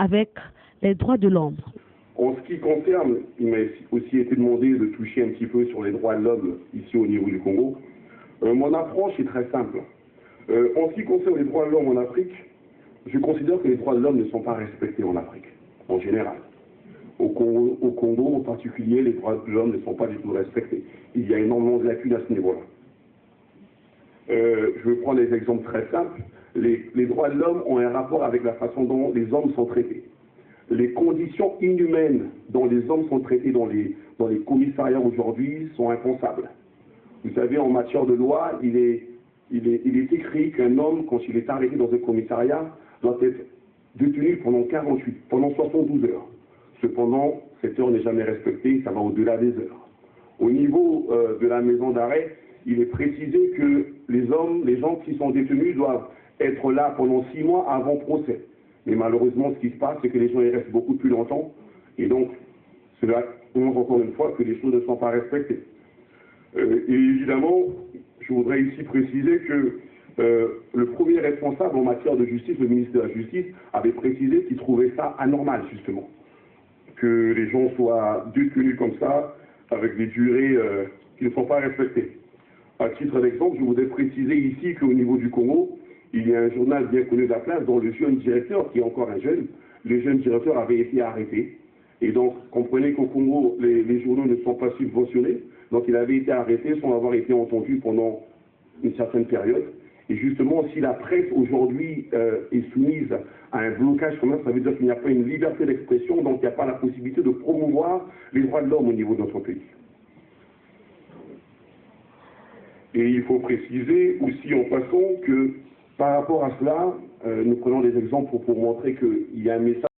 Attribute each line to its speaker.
Speaker 1: avec les droits de l'homme.
Speaker 2: En ce qui concerne, il m'a aussi été demandé de toucher un petit peu sur les droits de l'homme ici au niveau du Congo. Mon approche est très simple. En ce qui concerne les droits de l'homme en Afrique, je considère que les droits de l'homme ne sont pas respectés en Afrique, en général. Au Congo en particulier, les droits de l'homme ne sont pas du tout respectés. Il y a énormément de lacunes à ce niveau-là. Je vais prendre des exemples très simples. Les droits de l'homme ont un rapport avec la façon dont les hommes sont traités. Les conditions inhumaines dont les hommes sont traités dans les commissariats aujourd'hui sont impensables. Vous savez, en matière de loi, il est écrit qu'un homme, quand il est arrêté dans un commissariat, doit être détenu pendant 72 heures. Cependant, cette heure n'est jamais respectée, ça va au-delà des heures. Au niveau de la maison d'arrêt, il est précisé que les gens qui sont détenus doivent être là pendant 6 mois avant procès. Mais malheureusement, ce qui se passe, c'est que les gens y restent beaucoup plus longtemps. Et donc, cela montre encore une fois que les choses ne sont pas respectées. Et évidemment, je voudrais ici préciser que le premier responsable en matière de justice, le ministre de la Justice, avait précisé qu'il trouvait ça anormal, justement. Que les gens soient détenus comme ça, avec des durées qui ne sont pas respectées. À titre d'exemple, je voudrais préciser ici qu'au niveau du Congo, il y a un journal bien connu de la place dont le jeune directeur, qui est encore un jeune, le jeune directeur avait été arrêté. Et donc, comprenez qu'au Congo, les journaux ne sont pas subventionnés. Donc, il avait été arrêté sans avoir été entendu pendant une certaine période. Et justement, si la presse aujourd'hui est soumise à un blocage comme ça veut dire qu'il n'y a pas une liberté d'expression, donc il n'y a pas la possibilité de promouvoir les droits de l'homme au niveau de notre pays. Et il faut préciser aussi en passant que par rapport à cela, nous prenons des exemples pour montrer qu'il y a un message